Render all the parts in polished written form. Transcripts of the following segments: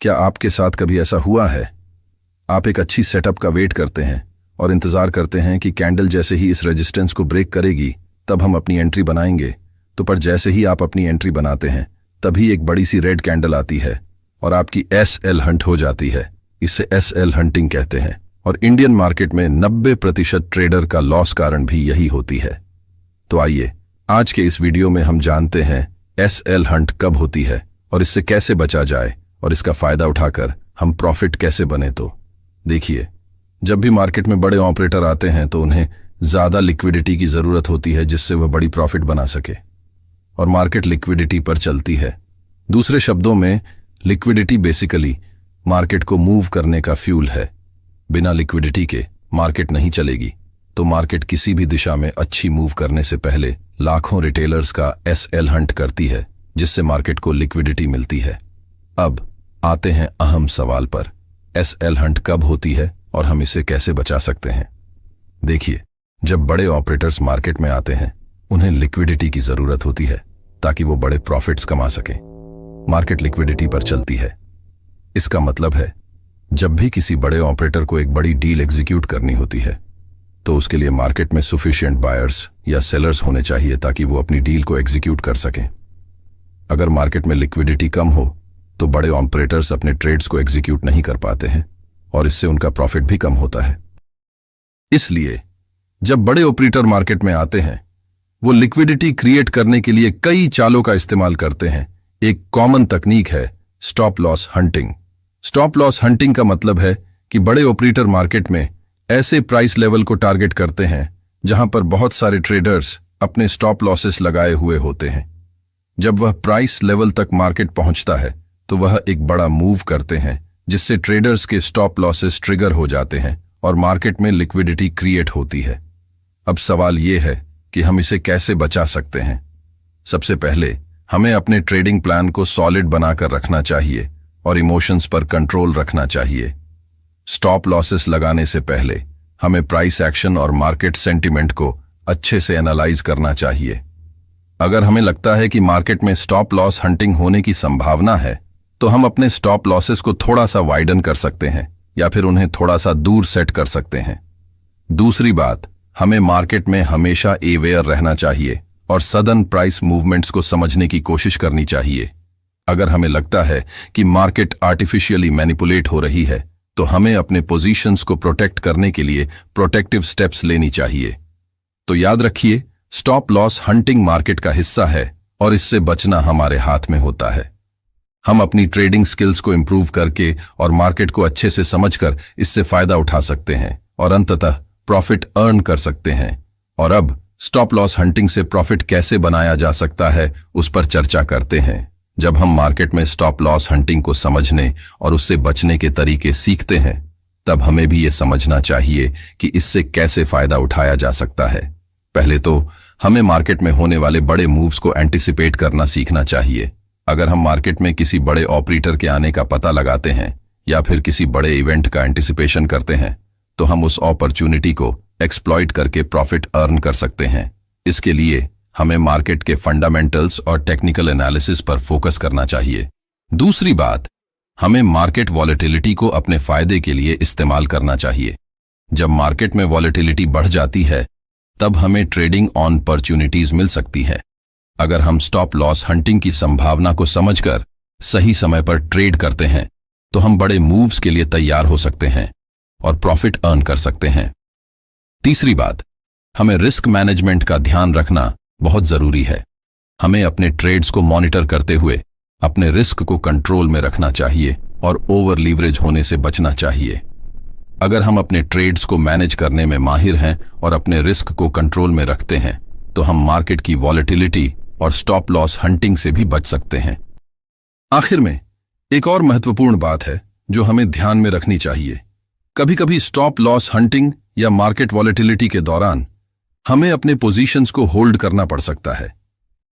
क्या आपके साथ कभी ऐसा हुआ है? आप एक अच्छी सेटअप का वेट करते हैं और इंतजार करते हैं कि कैंडल जैसे ही इस रेजिस्टेंस को ब्रेक करेगी तब हम अपनी एंट्री बनाएंगे। तो पर जैसे ही आप अपनी एंट्री बनाते हैं तभी एक बड़ी सी रेड कैंडल आती है और आपकी SL हंट हो जाती है। इसे SL हंटिंग कहते हैं और इंडियन मार्केट में 90% ट्रेडर का लॉस कारण भी यही होती है। तो आइए आज के इस वीडियो में हम जानते हैं SL हंट कब होती है और इससे कैसे बचा जाए और इसका फायदा उठाकर हम प्रॉफिट कैसे बने। तो देखिए, जब भी मार्केट में बड़े ऑपरेटर आते हैं तो उन्हें ज्यादा लिक्विडिटी की जरूरत होती है जिससे वह बड़ी प्रॉफिट बना सके और मार्केट लिक्विडिटी पर चलती है। दूसरे शब्दों में लिक्विडिटी बेसिकली मार्केट को मूव करने का फ्यूल है। बिना लिक्विडिटी के मार्केट नहीं चलेगी। तो मार्केट किसी भी दिशा में अच्छी मूव करने से पहले लाखों रिटेलर्स का SL हंट करती है जिससे मार्केट को लिक्विडिटी मिलती है। अब आते हैं अहम सवाल पर, SL हंट कब होती है और हम इसे कैसे बचा सकते हैं। देखिए, जब बड़े ऑपरेटर्स मार्केट में आते हैं उन्हें लिक्विडिटी की जरूरत होती है ताकि वो बड़े प्रॉफिट्स कमा सकें। मार्केट लिक्विडिटी पर चलती है। इसका मतलब है जब भी किसी बड़े ऑपरेटर को एक बड़ी डील एग्जीक्यूट करनी होती है तो उसके लिए मार्केट में सफिशिएंट बायर्स या सेलर्स होने चाहिए ताकि वो अपनी डील को एग्जीक्यूट कर सकें। अगर मार्केट में लिक्विडिटी कम हो तो बड़े ऑपरेटर्स अपने ट्रेड्स को एग्जीक्यूट नहीं कर पाते हैं और इससे उनका प्रॉफिट भी कम होता है। इसलिए जब बड़े ऑपरेटर मार्केट में आते हैं वो लिक्विडिटी क्रिएट करने के लिए कई चालों का इस्तेमाल करते हैं। एक कॉमन तकनीक है stop loss hunting. Stop loss hunting का मतलब है कि बड़े ऑपरेटर मार्केट में ऐसे प्राइस लेवल को टारगेट करते हैं जहां पर बहुत सारे ट्रेडर्स अपने स्टॉप लॉसेस लगाए हुए होते हैं। जब वह प्राइस लेवल तक मार्केट पहुंचता है तो वह एक बड़ा मूव करते हैं जिससे ट्रेडर्स के स्टॉप लॉसेस ट्रिगर हो जाते हैं और मार्केट में लिक्विडिटी क्रिएट होती है। अब सवाल यह है कि हम इसे कैसे बचा सकते हैं। सबसे पहले हमें अपने ट्रेडिंग प्लान को सॉलिड बनाकर रखना चाहिए और इमोशंस पर कंट्रोल रखना चाहिए। स्टॉप लॉसेस लगाने से पहले हमें प्राइस एक्शन और मार्केट सेंटिमेंट को अच्छे से एनालाइज करना चाहिए। अगर हमें लगता है कि मार्केट में स्टॉप लॉस हंटिंग होने की संभावना है तो हम अपने स्टॉप लॉसेस को थोड़ा सा वाइडन कर सकते हैं या फिर उन्हें थोड़ा सा दूर सेट कर सकते हैं। दूसरी बात, हमें मार्केट में हमेशा अवेयर रहना चाहिए और सडन प्राइस मूवमेंट्स को समझने की कोशिश करनी चाहिए। अगर हमें लगता है कि मार्केट आर्टिफिशियली मैनिपुलेट हो रही है तो हमें अपने पोजीशंस को प्रोटेक्ट करने के लिए प्रोटेक्टिव स्टेप्स लेनी चाहिए। तो याद रखिए, स्टॉप लॉस हंटिंग मार्केट का हिस्सा है और इससे बचना हमारे हाथ में होता है। हम अपनी ट्रेडिंग स्किल्स को इंप्रूव करके और मार्केट को अच्छे से समझकर इससे फायदा उठा सकते हैं और अंततः प्रॉफिट अर्न कर सकते हैं। और अब स्टॉप लॉस हंटिंग से प्रॉफिट कैसे बनाया जा सकता है उस पर चर्चा करते हैं। जब हम मार्केट में स्टॉप लॉस हंटिंग को समझने और उससे बचने के तरीके सीखते हैं तब हमें भी ये समझना चाहिए कि इससे कैसे फायदा उठाया जा सकता है। पहले तो हमें मार्केट में होने वाले बड़े मूव्स को एंटिसिपेट करना सीखना चाहिए। अगर हम मार्केट में किसी बड़े ऑपरेटर के आने का पता लगाते हैं या फिर किसी बड़े इवेंट का एंटिसिपेशन करते हैं तो हम उस अपॉर्चुनिटी को एक्सप्लॉइट करके प्रॉफिट अर्न कर सकते हैं। इसके लिए हमें मार्केट के फंडामेंटल्स और टेक्निकल एनालिसिस पर फोकस करना चाहिए। दूसरी बात, हमें मार्केट वॉलेटिलिटी को अपने फायदे के लिए इस्तेमाल करना चाहिए। जब मार्केट में वॉलेटिलिटी बढ़ जाती है तब हमें ट्रेडिंग अपॉर्चुनिटीज मिल सकती है। अगर हम स्टॉप लॉस हंटिंग की संभावना को समझकर सही समय पर ट्रेड करते हैं तो हम बड़े मूव्स के लिए तैयार हो सकते हैं और प्रॉफिट अर्न कर सकते हैं। तीसरी बात, हमें रिस्क मैनेजमेंट का ध्यान रखना बहुत जरूरी है। हमें अपने ट्रेड्स को मॉनिटर करते हुए अपने रिस्क को कंट्रोल में रखना चाहिए और ओवर लीवरेज होने से बचना चाहिए। अगर हम अपने ट्रेड्स को मैनेज करने में माहिर हैं और अपने रिस्क को कंट्रोल में रखते हैं तो हम मार्केट की वॉलेटिलिटी और स्टॉप लॉस हंटिंग से भी बच सकते हैं। आखिर में एक और महत्वपूर्ण बात है जो हमें ध्यान में रखनी चाहिए। कभी कभी स्टॉप लॉस हंटिंग या मार्केट वॉलेटिलिटी के दौरान हमें अपने पोजीशंस को होल्ड करना पड़ सकता है।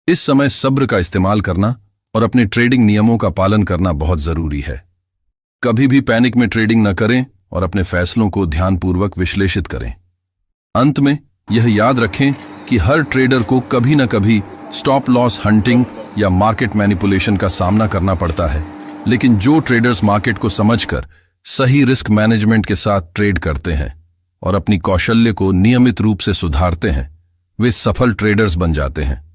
इस समय सब्र का इस्तेमाल करना और अपने ट्रेडिंग नियमों का पालन करना बहुत जरूरी है। कभी भी पैनिक में ट्रेडिंग न करें और अपने फैसलों को ध्यानपूर्वक विश्लेषित करें। अंत में यह याद रखें कि हर ट्रेडर को कभी न कभी स्टॉप लॉस हंटिंग या मार्केट मैनिपुलेशन का सामना करना पड़ता है लेकिन जो ट्रेडर्स मार्केट को समझकर सही रिस्क मैनेजमेंट के साथ ट्रेड करते हैं और अपनी कौशल्य को नियमित रूप से सुधारते हैं, वे सफल ट्रेडर्स बन जाते हैं।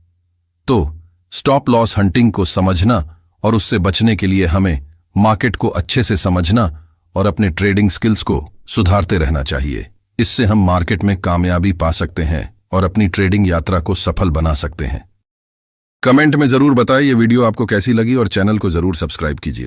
तो स्टॉप लॉस हंटिंग को समझना और उससे बचने के लिए हमें मार्केट को अच्छे से समझना और अपने ट्रेडिंग स्किल्स को सुधारते रहना चाहिए। इससे हम मार्केट में कामयाबी पा सकते हैं और अपनी ट्रेडिंग यात्रा को सफल बना सकते हैं। कमेंट में जरूर बताएं ये वीडियो आपको कैसी लगी और चैनल को जरूर सब्सक्राइब कीजिए।